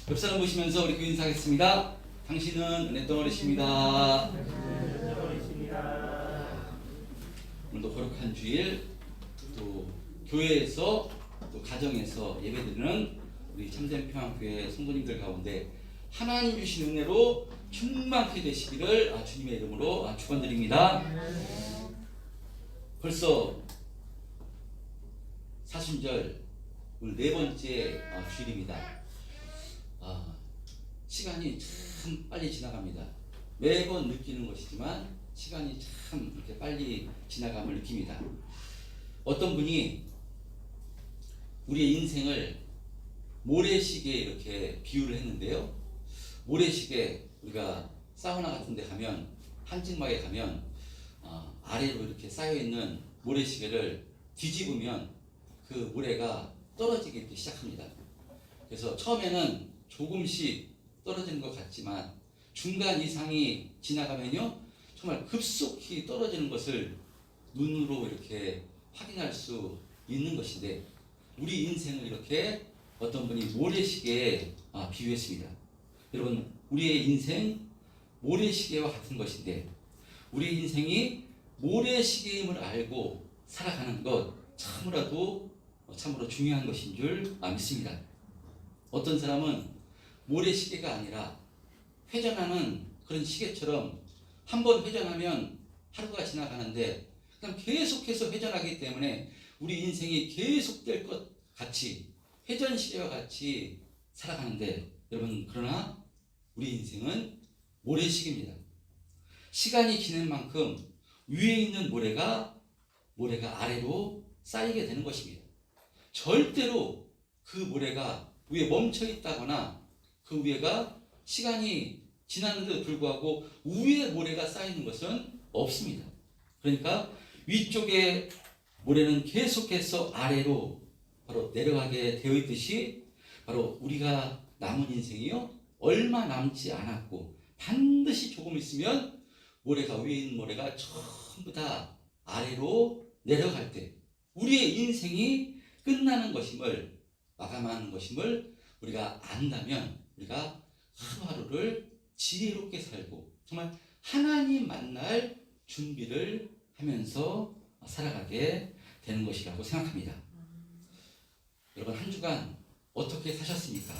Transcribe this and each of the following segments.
옆 사람 보시면서 우리 인사하겠습니다. 당신은 은혜 덩어리십니다. 오늘도 거룩한 주일, 또 교회에서 또 가정에서 예배드리는 우리 참된 평안교회 성도님들 가운데 하나님 주신 은혜로 충만케 되시기를 주님의 이름으로 축원드립니다. 벌써 사순절 오늘 네 번째 주일입니다. 시간이 참 빨리 지나갑니다. 매번 느끼는 것이지만 시간이 참 이렇게 빨리 지나감을 느낍니다. 어떤 분이 우리의 인생을 모래시계에 이렇게 비유를 했는데요. 모래시계, 우리가 사우나 같은 데 가면, 한증막에 가면 아래로 이렇게 쌓여있는 모래시계를 뒤집으면 그 모래가 떨어지기 시작합니다. 그래서 처음에는 조금씩 떨어지는 것 같지만 중간 이상이 지나가면요 정말 급속히 떨어지는 것을 눈으로 이렇게 확인할 수 있는 것인데, 우리 인생을 이렇게 어떤 분이 모래시계에 비유했습니다. 여러분, 우리의 인생 모래시계와 같은 것인데, 우리 인생이 모래시계임을 알고 살아가는 것 참으로 중요한 것인 줄 믿습니다. 어떤 사람은 모래시계가 아니라 회전하는 그런 시계처럼 한 번 회전하면 하루가 지나가는데 그냥 계속해서 회전하기 때문에 우리 인생이 계속될 것 같이 회전시계와 같이 살아가는데, 여러분, 그러나 우리 인생은 모래시계입니다. 시간이 지난 만큼 위에 있는 모래가 아래로 쌓이게 되는 것입니다. 절대로 그 모래가 위에 멈춰 있다거나 그 위에가 시간이 지났는데도 불구하고 위에 모래가 쌓이는 것은 없습니다. 그러니까 위쪽에 모래는 계속해서 아래로 바로 내려가게 되어 있듯이, 바로 우리가 남은 인생이요 얼마 남지 않았고 반드시 조금 있으면 모래가, 위에 있는 모래가 전부 다 아래로 내려갈 때 우리의 인생이 끝나는 것임을, 마감하는 것임을 우리가 안다면 우리가 하루하루를 지혜롭게 살고 정말 하나님 만날 준비를 하면서 살아가게 되는 것이라고 생각합니다. 여러분, 한 주간 어떻게 사셨습니까?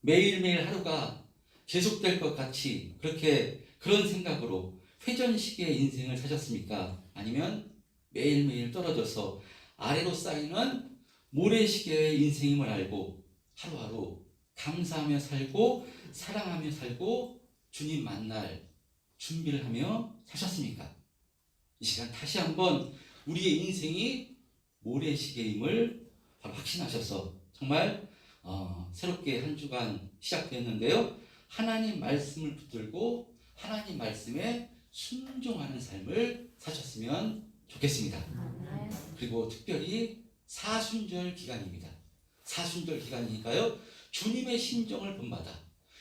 매일매일 하루가 계속될 것 같이 그런 생각으로 회전시계의 인생을 사셨습니까? 아니면 매일매일 떨어져서 아래로 쌓이는 모래시계의 인생임을 알고 하루하루 감사하며 살고 사랑하며 살고 주님 만날 준비를 하며 사셨습니까? 이 시간 다시 한번 우리의 인생이 모래시계임을 바로 확신하셔서 정말 새롭게 한 주간 시작되었는데요, 하나님 말씀을 붙들고 하나님 말씀에 순종하는 삶을 사셨으면 좋겠습니다. 그리고 특별히 사순절 기간입니다. 사순절 기간이니까요, 주님의 심정을 본받아,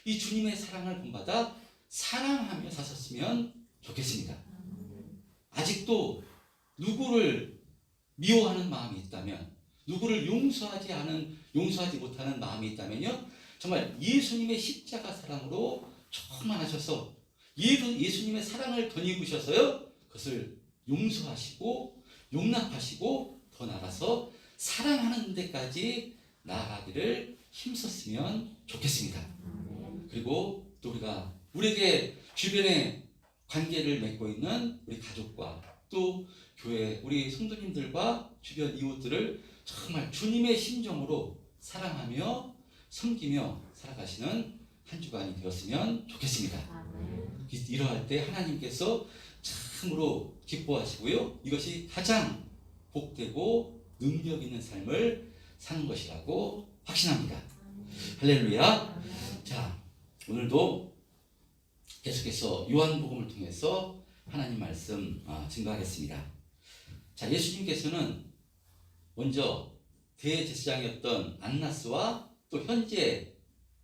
이 주님의 사랑을 본받아 사랑하며 사셨으면 좋겠습니다. 아직도 누구를 미워하는 마음이 있다면, 누구를 용서하지 못하는 마음이 있다면요, 정말 예수님의 십자가 사랑으로 충만하셔서 예수님의 사랑을 덧입으셔서요 그것을 용서하시고 용납하시고 더 나아가서 사랑하는 데까지 나아가기를 힘썼으면 좋겠습니다. 그리고 또 우리에게 주변에 관계를 맺고 있는 우리 가족과 또 교회 우리 성도님들과 주변 이웃들을 정말 주님의 심정으로 사랑하며 섬기며 살아가시는 한 주간이 되었으면 좋겠습니다. 이러할 때 하나님께서 참으로 기뻐하시고요, 이것이 가장 복되고 능력 있는 삶을 사는 것이라고 확신합니다. 할렐루야. 자, 오늘도 계속해서 요한복음을 통해서 하나님 말씀 증거하겠습니다. 자, 예수님께서는 먼저 대제사장이었던 안나스와 또 현재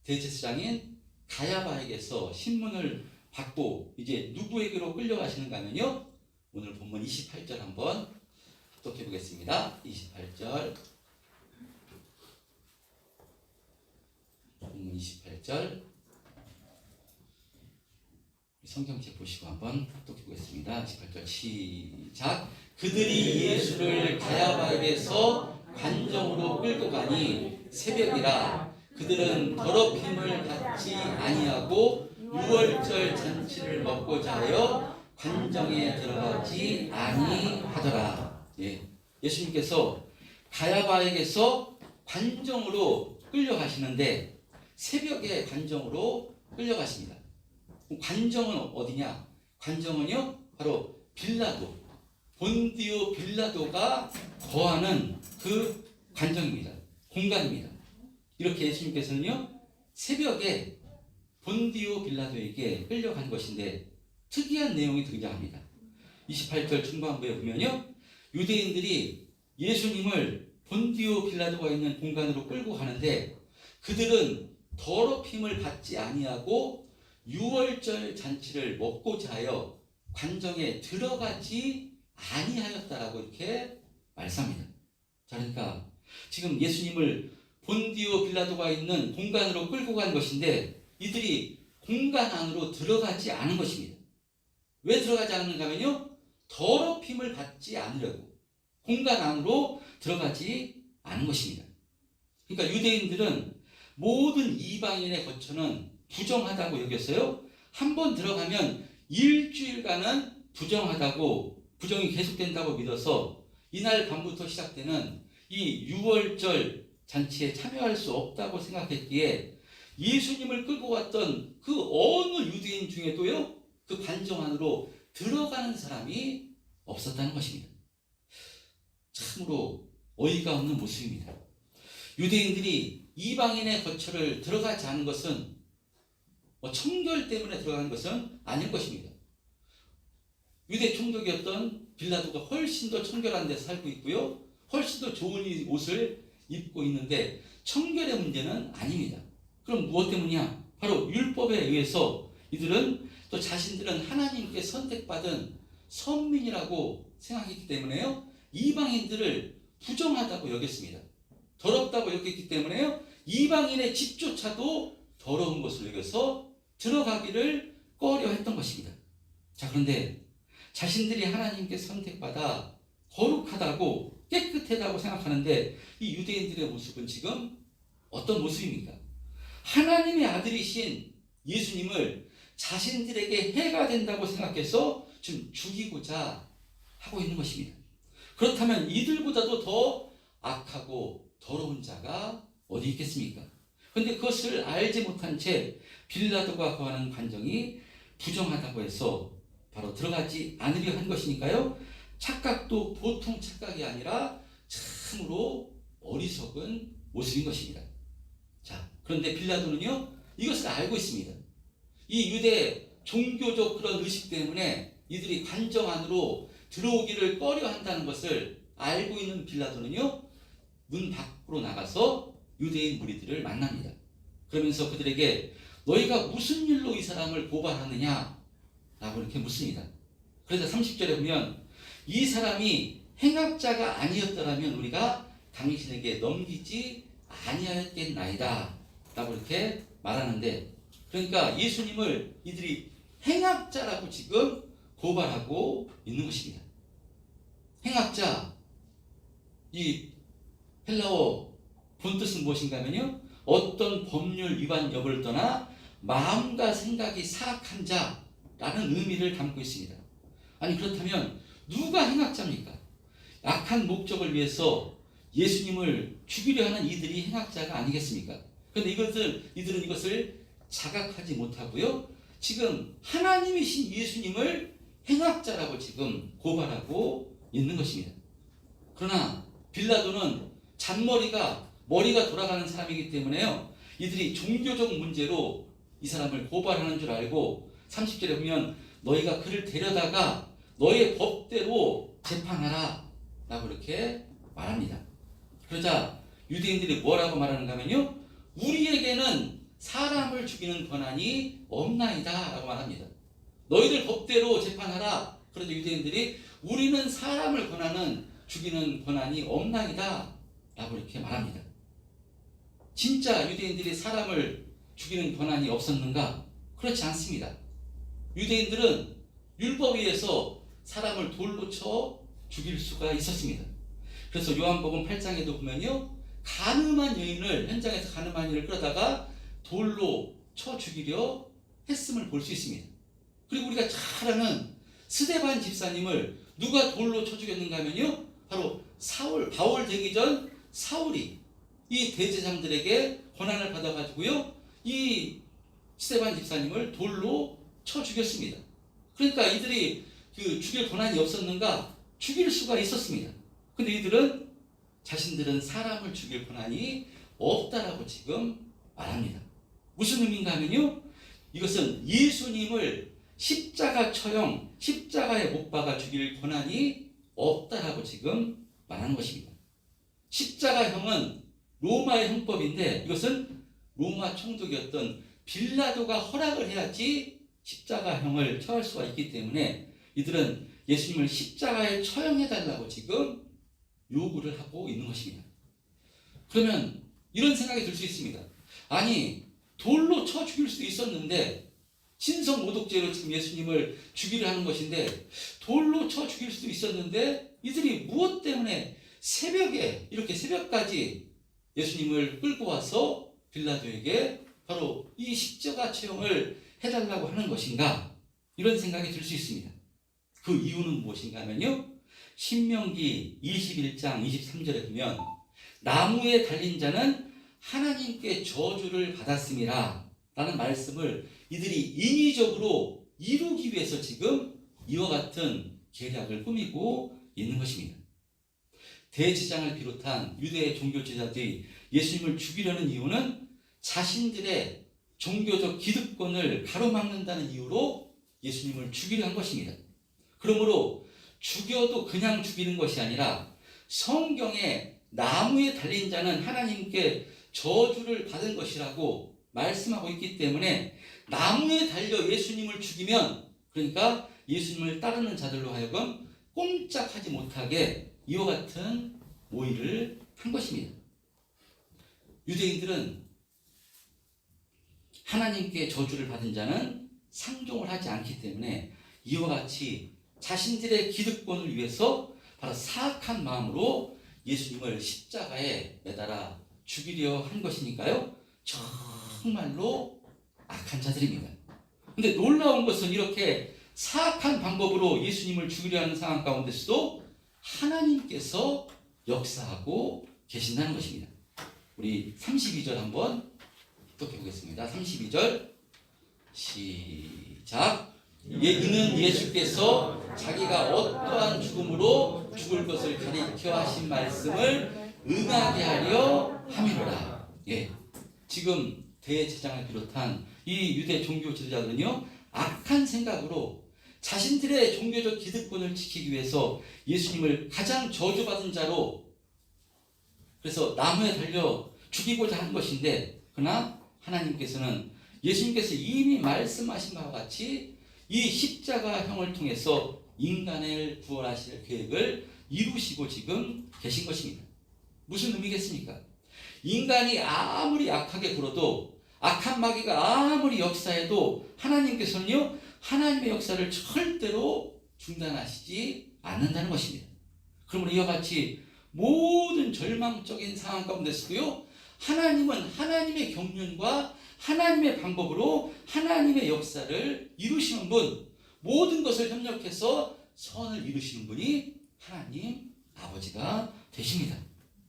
대제사장인 가야바에게서 신문을 받고 이제 누구에게로 끌려가시는가 하면요, 오늘 본문 28절 한번 합독해 보겠습니다. 28절, 본문 28절 성경책 보시고 한번 똑똑해 보겠습니다. 28절 시작. 그들이 예수를 가야바에게서 관정으로 끌고 가니 새벽이라 그들은 더럽힘을 받지 아니하고 유월절 잔치를 먹고자 하여 관정에 들어가지 아니하더라. 예수님께서 가야바에게서 관정으로 끌려가시는데 새벽에 관정으로 끌려가십니다. 관정은 어디냐? 관정은요 바로 빌라도, 본디오 빌라도가 거하는 그 관정입니다. 공간입니다. 이렇게 예수님께서는요 새벽에 본디오 빌라도에게 끌려간 것인데 특이한 내용이 등장합니다. 28절 중반부에 보면요 유대인들이 예수님을 본디오 빌라도가 있는 공간으로 끌고 가는데 그들은 더럽힘을 받지 아니하고 유월절 잔치를 먹고자 하여 관정에 들어가지 아니하였다라고 이렇게 말씀합니다. 자, 그러니까 지금 예수님을 본디오 빌라도가 있는 공간으로 끌고 간 것인데 이들이 공간 안으로 들어가지 않은 것입니다. 왜 들어가지 않는가 하면요 더럽힘을 받지 않으려고 공간 안으로 들어가지 않은 것입니다. 그러니까 유대인들은 모든 이방인의 거처는 부정하다고 여겼어요. 한번 들어가면 일주일간은 부정이 계속된다고 믿어서 이날 밤부터 시작되는 이 유월절 잔치에 참여할 수 없다고 생각했기에 예수님을 끌고 왔던 그 어느 유대인 중에도요 그 관정 안으로 들어가는 사람이 없었다는 것입니다. 참으로 어이가 없는 모습입니다. 유대인들이 이방인의 거처를 들어가지 않은 것은 청결 때문에 들어가는 것은 아닐 것입니다. 유대 총독이었던 빌라도가 훨씬 더 청결한 데 살고 있고요. 훨씬 더 좋은 옷을 입고 있는데 청결의 문제는 아닙니다. 그럼 무엇 때문이냐? 바로 율법에 의해서 이들은 또 자신들은 하나님께 선택받은 선민이라고 생각했기 때문에요. 이방인들을 부정하다고 여겼습니다. 더럽다고 여겼기 때문에요. 이방인의 집조차도 더러운 것을 여겨서 들어가기를 꺼려 했던 것입니다. 자, 그런데 자신들이 하나님께 선택받아 거룩하다고 깨끗하다고 생각하는데 이 유대인들의 모습은 지금 어떤 모습입니까? 하나님의 아들이신 예수님을 자신들에게 해가 된다고 생각해서 지금 죽이고자 하고 있는 것입니다. 그렇다면 이들보다도 더 악하고 더러운 자가 어디 있겠습니까? 그런데 그것을 알지 못한 채 빌라도가 거하는 관정이 부정하다고 해서 바로 들어가지 않으려 한 것이니까요. 착각도 보통 착각이 아니라 참으로 어리석은 모습인 것입니다. 자, 그런데 빌라도는요 이것을 알고 있습니다. 이 유대 종교적 그런 의식 때문에 이들이 관정 안으로 들어오기를 꺼려 한다는 것을 알고 있는 빌라도는요 문 밖으로 나가서 유대인 무리들을 만납니다. 그러면서 그들에게 너희가 무슨 일로 이 사람을 고발하느냐 라고 이렇게 묻습니다. 그래서 30절에 보면 이 사람이 행악자가 아니었더라면 우리가 당신에게 넘기지 아니하였겠나이다 라고 이렇게 말하는데, 그러니까 예수님을 이들이 행악자라고 지금 고발하고 있는 것입니다. 행악자, 이 헬라어 본뜻은 무엇인가 하면요 어떤 법률 위반 여부를 떠나 마음과 생각이 사악한 자라는 의미를 담고 있습니다. 아니 그렇다면 누가 행악자입니까? 악한 목적을 위해서 예수님을 죽이려 하는 이들이 행악자가 아니겠습니까? 그런데 이들은 이것을 자각하지 못하고요 지금 하나님이신 예수님을 행악자라고 지금 고발하고 있는 것입니다. 그러나 빌라도는 머리가 돌아가는 사람이기 때문에요 이들이 종교적 문제로 이 사람을 고발하는 줄 알고 30절에 보면 너희가 그를 데려다가 너의 법대로 재판하라 라고 이렇게 말합니다. 그러자 유대인들이 뭐라고 말하는가 하면요 우리에게는 사람을 죽이는 권한이 없나이다 라고 말합니다. 너희들 법대로 재판하라. 그러자 유대인들이 우리는 사람을 죽이는 권한이 없나이다 라고 이렇게 말합니다. 진짜 유대인들이 사람을 죽이는 권한이 없었는가? 그렇지 않습니다. 유대인들은 율법에 의해서 사람을 돌로 쳐 죽일 수가 있었습니다. 그래서 요한복음 8장에도 보면요, 간음한 여인을, 현장에서 간음한 여인을 끌어다가 돌로 쳐 죽이려 했음을 볼 수 있습니다. 그리고 우리가 잘 아는 스데반 집사님을 누가 돌로 쳐 죽였는가 하면요, 바로 바울 되기 전 사울이 이 대제사장들에게 권한을 받아가지고요, 이 스데반 집사님을 돌로 쳐 죽였습니다. 그러니까 이들이 죽일 권한이 없었는가? 죽일 수가 있었습니다. 근데 이들은 자신들은 사람을 죽일 권한이 없다라고 지금 말합니다. 무슨 의미인가 하면요, 이것은 예수님을 십자가 처형, 십자가에 못 박아 죽일 권한이 없다라고 지금 말하는 것입니다. 십자가형은 로마의 형법인데 이것은 로마 총독이었던 빌라도가 허락을 해야지 십자가형을 처할 수가 있기 때문에 이들은 예수님을 십자가에 처형해달라고 지금 요구를 하고 있는 것입니다. 그러면 이런 생각이 들 수 있습니다. 아니, 돌로 쳐 죽일 수도 있었는데, 신성 모독죄로 지금 예수님을 죽이려 하는 것인데, 돌로 쳐 죽일 수도 있었는데 이들이 무엇 때문에 새벽에, 이렇게 새벽까지 예수님을 끌고 와서 빌라도에게 바로 이 십자가 처형을 해달라고 하는 것인가? 이런 생각이 들 수 있습니다. 그 이유는 무엇인가 하면요, 신명기 21장 23절에 보면 나무에 달린 자는 하나님께 저주를 받았음이라 라는 말씀을 이들이 인위적으로 이루기 위해서 지금 이와 같은 계략을 꾸미고 있는 것입니다. 대제사장을 비롯한 유대 종교 지도자들이 예수님을 죽이려는 이유는 자신들의 종교적 기득권을 가로막는다는 이유로 예수님을 죽이려 한 것입니다. 그러므로 죽여도 그냥 죽이는 것이 아니라 성경에 나무에 달린 자는 하나님께 저주를 받은 것이라고 말씀하고 있기 때문에 나무에 달려 예수님을 죽이면, 그러니까 예수님을 따르는 자들로 하여금 꼼짝하지 못하게 이와 같은 모의를 한 것입니다. 유대인들은 하나님께 저주를 받은 자는 상종을 하지 않기 때문에 이와 같이 자신들의 기득권을 위해서 바로 사악한 마음으로 예수님을 십자가에 매달아 죽이려 한 것이니까요, 정말로 악한 자들입니다. 근데 놀라운 것은 이렇게 사악한 방법으로 예수님을 죽이려 하는 상황 가운데서도 하나님께서 역사하고 계신다는 것입니다. 우리 32절 한번 읽어 보겠습니다. 32절 시작. 이는 예수께서 자기가 어떠한 죽음으로 죽을 것을 가리켜 하신 말씀을 응하게 하려 함이로라. 예, 지금 대제사장을 비롯한 이 유대 종교 지도자들은요, 악한 생각으로 자신들의 종교적 기득권을 지키기 위해서 예수님을 가장 저주받은 자로, 그래서 나무에 달려 죽이고자 한 것인데, 그러나 하나님께서는 예수님께서 이미 말씀하신 바와 같이 이 십자가형을 통해서 인간을 구원하실 계획을 이루시고 지금 계신 것입니다. 무슨 의미겠습니까? 인간이 아무리 악하게 굴어도, 악한 마귀가 아무리 역사해도 하나님께서는요, 하나님의 역사를 절대로 중단하시지 않는다는 것입니다. 그러므로 이와 같이 모든 절망적인 상황 가운데서도요, 하나님은 하나님의 경륜과 하나님의 방법으로 하나님의 역사를 이루시는 분, 모든 것을 협력해서 선을 이루시는 분이 하나님 아버지가 되십니다.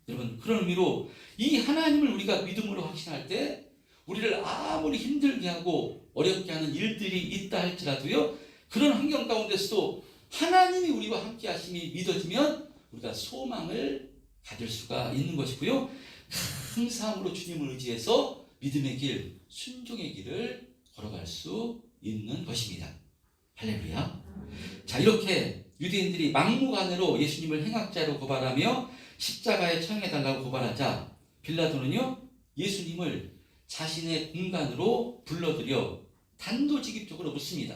여러분, 그런 의미로 이 하나님을 우리가 믿음으로 확신할 때 우리를 아무리 힘들게 하고 어렵게 하는 일들이 있다 할지라도요, 그런 환경 가운데서도 하나님이 우리와 함께 하심이 믿어지면 우리가 소망을 가질 수가 있는 것이고요, 감사함으로 주님을 의지해서 믿음의 길, 순종의 길을 걸어갈 수 있는 것입니다. 할렐루야. 자, 이렇게 유대인들이 막무가내로 예수님을 행악자로 고발하며 십자가에 처형해달라고 고발하자 빌라도는요, 예수님을 자신의 공간으로 불러들여 단도직입적으로 묻습니다.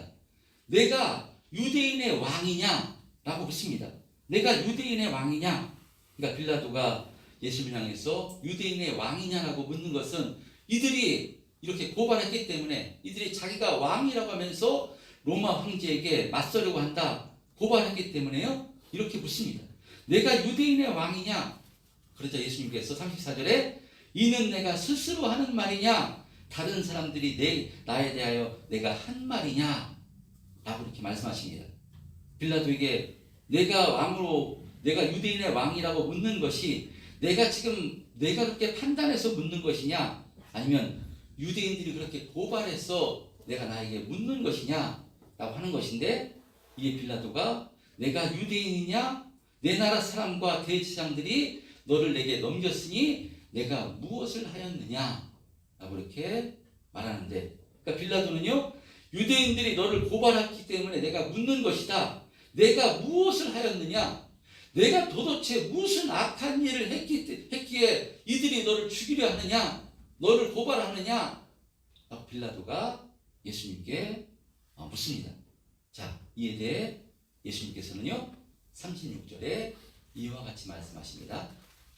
내가 유대인의 왕이냐? 라고 묻습니다. 내가 유대인의 왕이냐? 그러니까 빌라도가 예수님을 향해서 유대인의 왕이냐라고 묻는 것은 이들이 이렇게 고발했기 때문에 이들이 자기가 왕이라고 하면서 로마 황제에게 맞서려고 한다 고발했기 때문에요. 이렇게 묻습니다. 내가 유대인의 왕이냐? 그러자 예수님께서 34절에 이는 내가 스스로 하는 말이냐? 다른 사람들이 나에 대하여 내가 한 말이냐? 라고 이렇게 말씀하십니다. 빌라도에게 내가 유대인의 왕이라고 묻는 것이 내가 그렇게 판단해서 묻는 것이냐? 아니면 유대인들이 그렇게 고발해서 내가 나에게 묻는 것이냐? 라고 하는 것인데 이게 빌라도가 내가 유대인이냐? 내 나라 사람과 대제사장들이 너를 내게 넘겼으니 내가 무엇을 하였느냐? 라고 이렇게 말하는데 그러니까 빌라도는요 유대인들이 너를 고발했기 때문에 내가 묻는 것이다. 내가 무엇을 하였느냐? 내가 도대체 무슨 악한 일을 했기에 이들이 너를 죽이려 하느냐? 너를 고발하느냐? 라고 빌라도가 예수님께 묻습니다. 자, 이에 대해 예수님께서는요 36절에 이와 같이 말씀하십니다.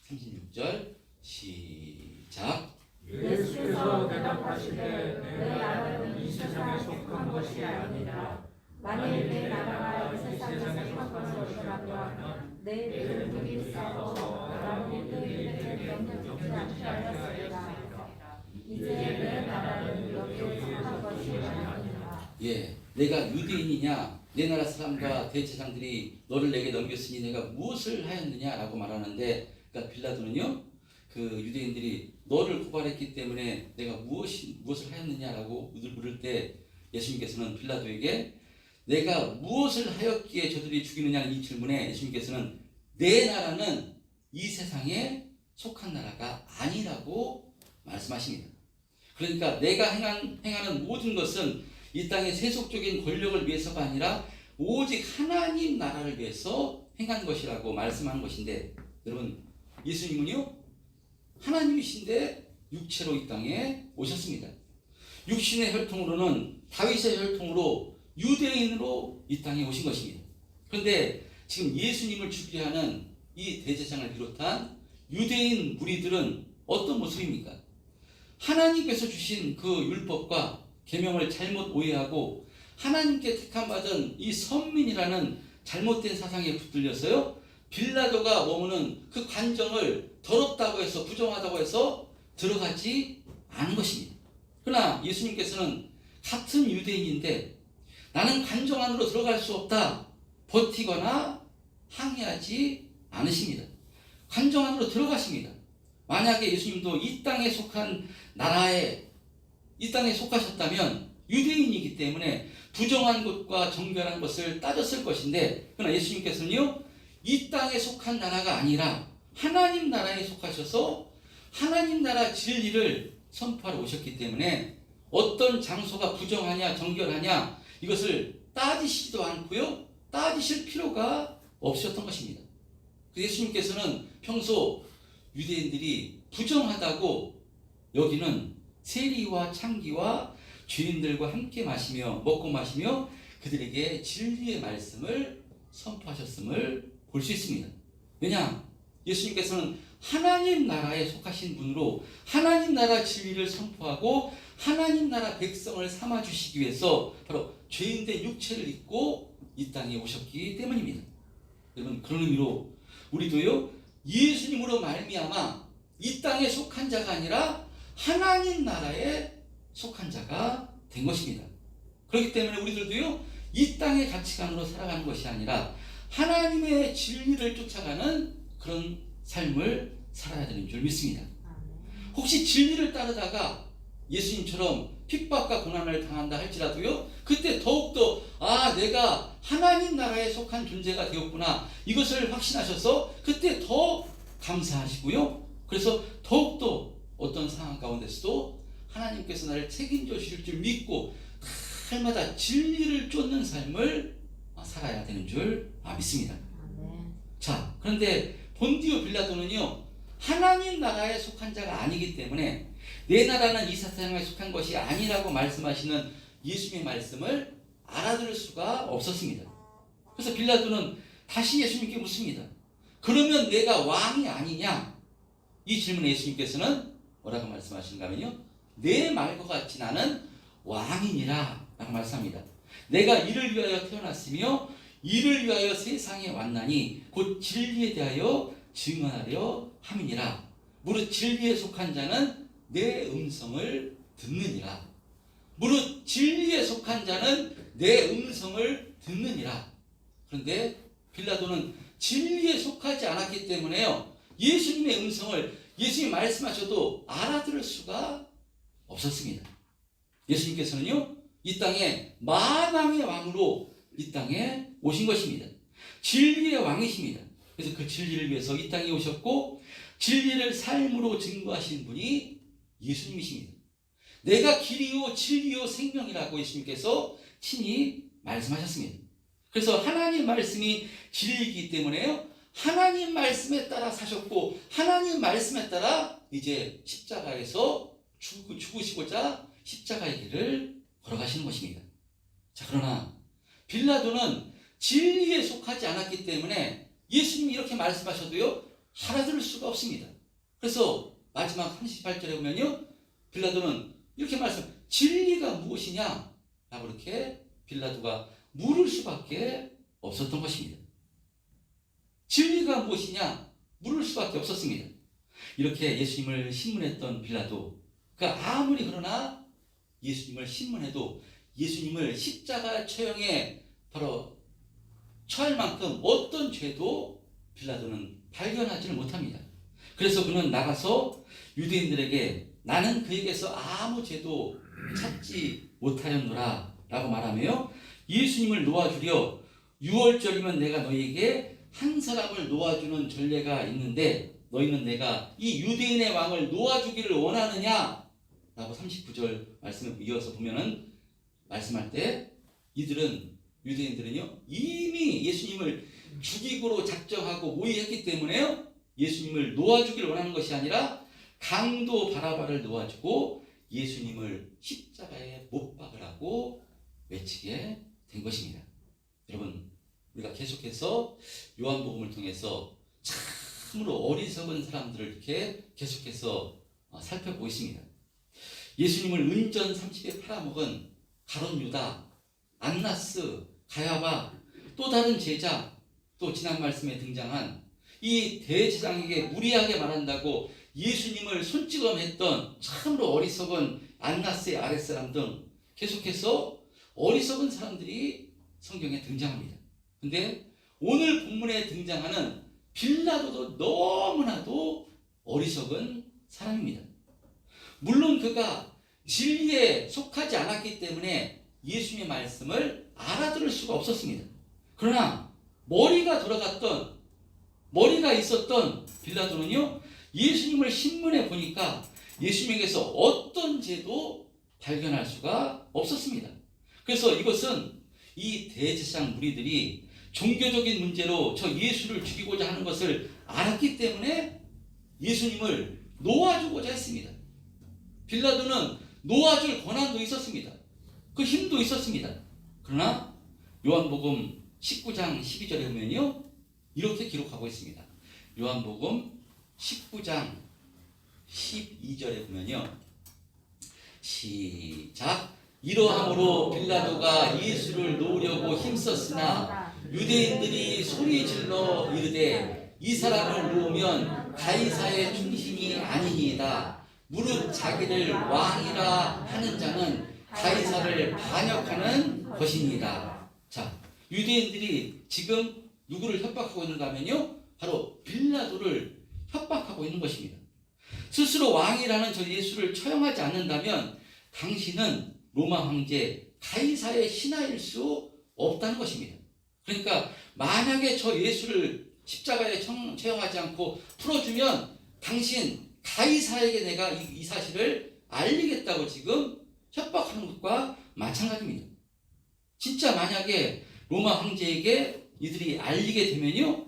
36절 시작. 예수께서 대답하시되 내 나라는 이 세상에 속한 것이 아니라 만일 내 나라가 이 세상에 속한 것이라도 하면 내 들들이 싸워 나라를 너희에게 영접지 않게 하였으리라. 이제 내 나라는 여기에 속한 것이 아니라. 예, 내가 유대인이냐? 내 나라 사람과 대제사장들이 너를 내게 넘겼으니 내가 무엇을 하였느냐라고 말하는데, 그러니까 빌라도는요, 그 유대인들이 너를 고발했기 때문에 내가 무엇을 하였느냐라고 물을 때 예수님께서는 빌라도에게 내가 무엇을 하였기에 저들이 죽이느냐는 이 질문에 예수님께서는 내 나라는 이 세상에 속한 나라가 아니라고 말씀하십니다. 그러니까 내가 행하는 모든 것은 이 땅의 세속적인 권력을 위해서가 아니라 오직 하나님 나라를 위해서 행한 것이라고 말씀하는 것인데, 여러분 예수님은요 하나님이신데 육체로 이 땅에 오셨습니다. 육신의 혈통으로는 다윗의 혈통으로 유대인으로 이 땅에 오신 것입니다. 그런데 지금 예수님을 죽이려 하는 이 대제사장을 비롯한 유대인 무리들은 어떤 모습입니까? 하나님께서 주신 그 율법과 계명을 잘못 오해하고 하나님께 택함받은 이 선민이라는 잘못된 사상에 붙들려서요, 빌라도가 머무는 그 관정을 더럽다고 해서 부정하다고 해서 들어가지 않은 것입니다. 그러나 예수님께서는 같은 유대인인데 나는 관정 안으로 들어갈 수 없다 버티거나 항의하지 않으십니다. 관정 안으로 들어가십니다. 만약에 예수님도 이 땅에 속한 나라에 이 땅에 속하셨다면 유대인이기 때문에 부정한 것과 정결한 것을 따졌을 것인데, 그러나 예수님께서는요 이 땅에 속한 나라가 아니라 하나님 나라에 속하셔서 하나님 나라 진리를 선포하러 오셨기 때문에 어떤 장소가 부정하냐 정결하냐 이것을 따지시지도 않고요 따지실 필요가 없으셨던 것입니다. 예수님께서는 평소 유대인들이 부정하다고 여기는 세리와 창기와 죄인들과 함께 먹고 마시며 그들에게 진리의 말씀을 선포하셨음을 볼 수 있습니다. 왜냐? 예수님께서는 하나님 나라에 속하신 분으로 하나님 나라 진리를 선포하고 하나님 나라 백성을 삼아주시기 위해서 바로 죄인된 육체를 입고 이 땅에 오셨기 때문입니다. 여러분, 그런 의미로 우리도요 예수님으로 말미암아 이 땅에 속한 자가 아니라 하나님 나라에 속한 자가 된 것입니다. 그렇기 때문에 우리들도요 이 땅의 가치관으로 살아가는 것이 아니라 하나님의 진리를 쫓아가는 그런 삶을 살아야 되는 줄 믿습니다. 혹시 진리를 따르다가 예수님처럼 핍박과 고난을 당한다 할지라도요 그때 더욱더 내가 하나님 나라에 속한 존재가 되었구나 이것을 확신하셔서 그때 더 감사하시고요, 그래서 더욱더 어떤 상황 가운데서도 하나님께서 나를 책임져 주실 줄 믿고 날마다 진리를 쫓는 삶을 살아야 되는 줄 믿습니다. 자, 그런데 본디오 빌라도는요 하나님 나라에 속한 자가 아니기 때문에 내 나라는 이 세상에 속한 것이 아니라고 말씀하시는 예수님의 말씀을 알아들을 수가 없었습니다. 그래서 빌라도는 다시 예수님께 묻습니다. 그러면 내가 왕이 아니냐? 이 질문에 예수님께서는 뭐라고 말씀하시는가 하면요 내 말과 같이 나는 왕이니라 라고 말씀합니다. 내가 이를 위하여 태어났으며 이를 위하여 세상에 왔나니 곧 진리에 대하여 증언하려 함이니라. 무릇 진리에 속한 자는 내 음성을 듣느니라. 무릇 진리에 속한 자는 내 음성을 듣느니라. 그런데 빌라도는 진리에 속하지 않았기 때문에요, 예수님의 음성을 예수님이 말씀하셔도 알아들을 수가 없었습니다. 예수님께서는요, 이 땅에 만왕의 왕으로 이 땅에 오신 것입니다. 진리의 왕이십니다. 그래서 그 진리를 위해서 이 땅에 오셨고 진리를 삶으로 증거하신 분이 예수님이십니다. 내가 길이요 진리요 생명이라고 예수님께서 친히 말씀하셨습니다. 그래서 하나님 말씀이 진리이기 때문에요, 하나님 말씀에 따라 사셨고 하나님 말씀에 따라 이제 십자가에서 죽으시고자 십자가의 길을 걸어가시는 것입니다. 자, 그러나 빌라도는 진리에 속하지 않았기 때문에 예수님이 이렇게 말씀하셔도요, 알아들을 수가 없습니다. 그래서 마지막 38절에 보면요, 빌라도는 이렇게 진리가 무엇이냐 라고 이렇게 빌라도가 물을 수밖에 없었던 것입니다. 진리가 무엇이냐 물을 수밖에 없었습니다. 이렇게 예수님을 신문했던 빌라도, 아무리 그러나 예수님을 신문해도 예수님을 십자가 처형에 바로 처할 만큼 어떤 죄도 빌라도는 발견하지를 못합니다. 그래서 그는 나가서 유대인들에게 나는 그에게서 아무 죄도 찾지 못하였노라 라고 말하며 예수님을 놓아주려 6월절이면 내가 너희에게 한 사람을 놓아주는 전례가 있는데 너희는 내가 이 유대인의 왕을 놓아주기를 원하느냐 라고 39절 말씀을 이어서 보면은 말씀할 때 유대인들은요 이미 예수님을 죽이고로 작정하고 모의했기 때문에요, 예수님을 놓아주기를 원하는 것이 아니라 강도 바라바를 놓아주고 예수님을 십자가에 못 박으라고 외치게 된 것입니다. 여러분, 우리가 계속해서 요한복음을 통해서 참으로 어리석은 사람들을 이렇게 계속해서 살펴보고 있습니다. 예수님을 은전 30에 팔아먹은 가룟 유다, 안나스, 가야바, 또 다른 제자, 또 지난 말씀에 등장한 이 대제사장에게 무리하게 말한다고 예수님을 손찌검했던 참으로 어리석은 안나스의 아랫사람 등 계속해서 어리석은 사람들이 성경에 등장합니다. 근데 오늘 본문에 등장하는 빌라도도 너무나도 어리석은 사람입니다. 물론 그가 진리에 속하지 않았기 때문에 예수님의 말씀을 알아들을 수가 없었습니다. 그러나 머리가 있었던 빌라도는요, 예수님을 신문해 보니까 예수님에게서 어떤 죄도 발견할 수가 없었습니다. 그래서 이것은 이 대제사장 무리들이 종교적인 문제로 저 예수를 죽이고자 하는 것을 알았기 때문에 예수님을 놓아주고자 했습니다. 빌라도는 놓아줄 권한도 있었습니다. 그 힘도 있었습니다. 그러나 요한복음 19장 12절에 보면요, 이렇게 기록하고 있습니다. 요한복음 19장 12절에 보면요, 시작. 이러함으로 빌라도가 예수를 놓으려고 힘썼으나 유대인들이 소리질러 이르되 이 사람을 놓으면 가이사의 충신이 아니니이다. 무릇 자기를 왕이라 하는 자는 가이사를 반역하는 것입니다. 자, 유대인들이 지금 누구를 협박하고 있는가 하면요, 바로 빌라도를 협박하고 있는 것입니다. 스스로 왕이라는 저 예수를 처형하지 않는다면 당신은 로마 황제 가이사의 신하일 수 없다는 것입니다. 그러니까 만약에 저 예수를 십자가에 처형하지 않고 풀어주면 당신 가이사에게 내가 이 사실을 알리겠다고 지금 협박하는 것과 마찬가지입니다. 진짜 만약에 로마 황제에게 이들이 알리게 되면요,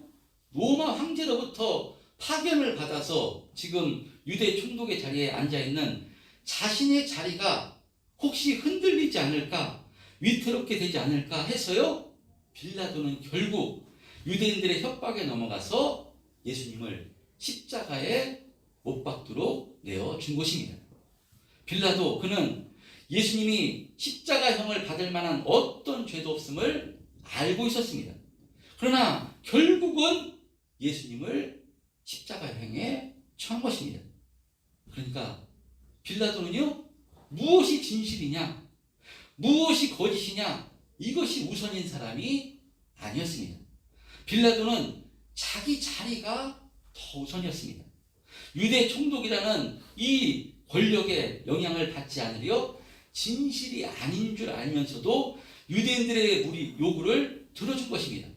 로마 황제로부터 파견을 받아서 지금 유대 총독의 자리에 앉아있는 자신의 자리가 혹시 흔들리지 않을까, 위태롭게 되지 않을까 해서요, 빌라도는 결국 유대인들의 협박에 넘어가서 예수님을 십자가에 못 박도록 내어준 것입니다. 빌라도 그는 예수님이 십자가형을 받을 만한 어떤 죄도 없음을 알고 있었습니다. 그러나 결국은 예수님을 십자가형에 처한 것입니다. 그러니까 빌라도는요, 무엇이 진실이냐, 무엇이 거짓이냐, 이것이 우선인 사람이 아니었습니다. 빌라도는 자기 자리가 더 우선이었습니다. 유대 총독이라는 이 권력의 영향을 받지 않으려 진실이 아닌 줄 알면서도 유대인들의 요구를 들어준 것입니다.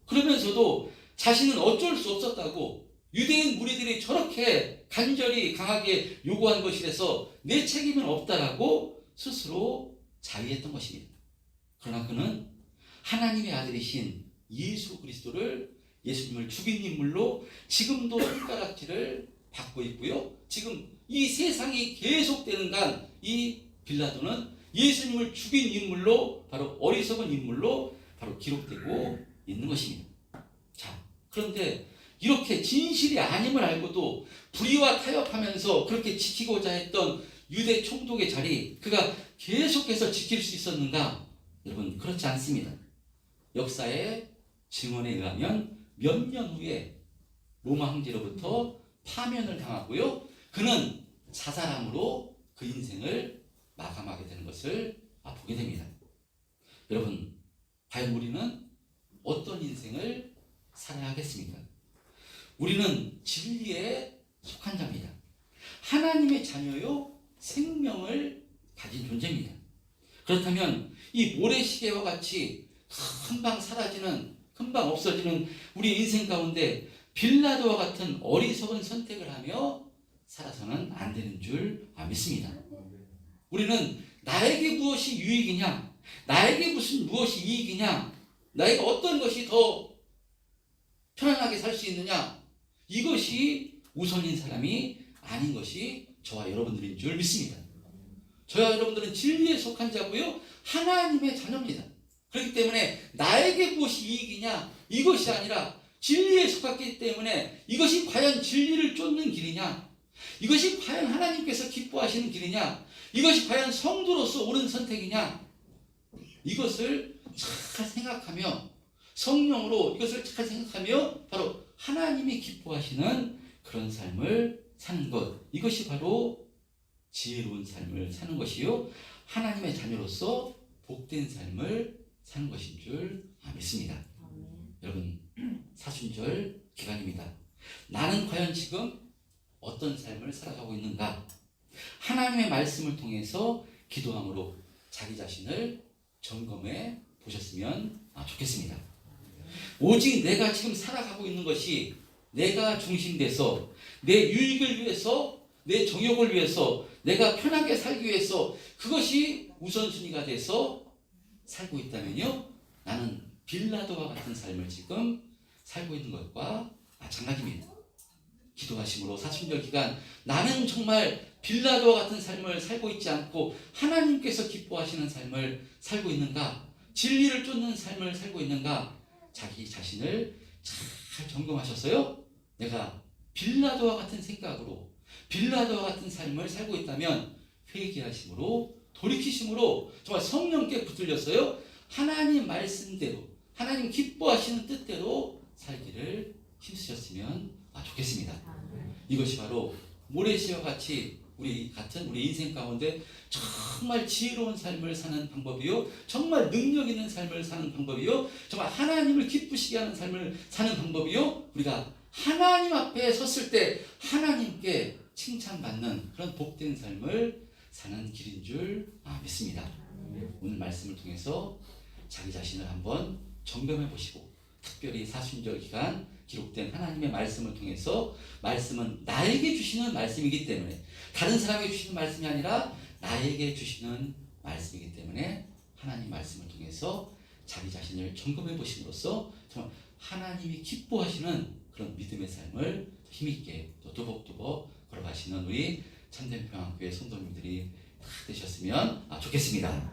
그러면서도 자신은 어쩔 수 없었다고, 유대인 무리들이 저렇게 간절히 강하게 요구한 것이라서 내 책임은 없다라고 스스로 자위했던 것입니다. 그러나 그는 하나님의 아들이신 예수 그리스도를, 예수님을 죽인 인물로 지금도 손가락질을 받고 있고요. 지금 이 세상이 계속되는 간 이 빌라도는 예수님을 죽인 인물로, 바로 어리석은 인물로 바로 기록되고 있는 것입니다. 자, 그런데 이렇게 진실이 아님을 알고도 불의와 타협하면서 그렇게 지키고자 했던 유대 총독의 자리, 그가 계속해서 지킬 수 있었는가? 여러분, 그렇지 않습니다. 역사의 증언에 의하면 몇 년 후에 로마 황제로부터 파면을 당하고요, 그는 자살함으로 그 인생을 마감하게 되는 것을 보게 됩니다. 여러분, 과연 우리는 어떤 인생을 살아야 하겠습니까? 우리는 진리에 속한 자입니다. 하나님의 자녀요, 생명을 가진 존재입니다. 그렇다면 이 모래시계와 같이 금방 사라지는, 금방 없어지는 우리 인생 가운데 빌라도와 같은 어리석은 선택을 하며 살아서는 안 되는 줄 믿습니다. 우리는 나에게 무엇이 유익이냐, 나에게 무엇이 이익이냐, 나에게 어떤 것이 더 편안하게 살 수 있느냐, 이것이 우선인 사람이 아닌 것이 저와 여러분들인 줄 믿습니다. 저와 여러분들은 진리에 속한 자고요, 하나님의 자녀입니다. 그렇기 때문에 나에게 무엇이 이익이냐, 이것이 아니라 진리에 속했기 때문에 이것이 과연 진리를 쫓는 길이냐, 이것이 과연 하나님께서 기뻐하시는 길이냐, 이것이 과연 성도로서 옳은 선택이냐, 이것을 잘 생각하며, 성령으로 이것을 잘 생각하며 바로 하나님이 기뻐하시는 그런 삶을 사는 것, 이것이 바로 지혜로운 삶을 사는 것이요, 하나님의 자녀로서 복된 삶을 사는 것인 줄 믿습니다. 여러분, 사순절 기간입니다. 나는 과연 지금 어떤 삶을 살아가고 있는가? 하나님의 말씀을 통해서 기도함으로 자기 자신을 점검해 보셨으면 좋겠습니다. 오직 내가 지금 살아가고 있는 것이 내가 중심돼서 내 유익을 위해서, 내 정욕을 위해서, 내가 편하게 살기 위해서 그것이 우선순위가 돼서 살고 있다면요, 나는 빌라도와 같은 삶을 지금 살고 있는 것과 마찬가지입니다. 기도하심으로 사순절 기간 나는 정말 빌라도와 같은 삶을 살고 있지 않고 하나님께서 기뻐하시는 삶을 살고 있는가, 진리를 쫓는 삶을 살고 있는가, 자기 자신을 잘 점검하셔서요, 내가 빌라도와 같은 생각으로, 빌라도와 같은 삶을 살고 있다면 회개하심으로, 돌이키심으로 정말 성령께 붙들렸어요, 하나님 말씀대로, 하나님 기뻐하시는 뜻대로 살기를 힘쓰셨으면 좋겠습니다. 이것이 바로 모래시와 같이 우리 인생 가운데 정말 지혜로운 삶을 사는 방법이요, 정말 능력 있는 삶을 사는 방법이요, 정말 하나님을 기쁘시게 하는 삶을 사는 방법이요, 우리가 하나님 앞에 섰을 때 하나님께 칭찬받는 그런 복된 삶을 사는 길인 줄 믿습니다. 오늘 말씀을 통해서 자기 자신을 한번 점검해 보시고, 특별히 사순절 기간 기록된 하나님의 말씀을 통해서, 말씀은 나에게 주시는 말씀이기 때문에, 다른 사람에게 주시는 말씀이 아니라 나에게 주시는 말씀이기 때문에 하나님 말씀을 통해서 자기 자신을 점검해 보심으로써 정말 하나님이 기뻐하시는 그런 믿음의 삶을 힘있게 또 또복또복 걸어가시는 우리 참된 평안교회 성도님들이 다 되셨으면 좋겠습니다.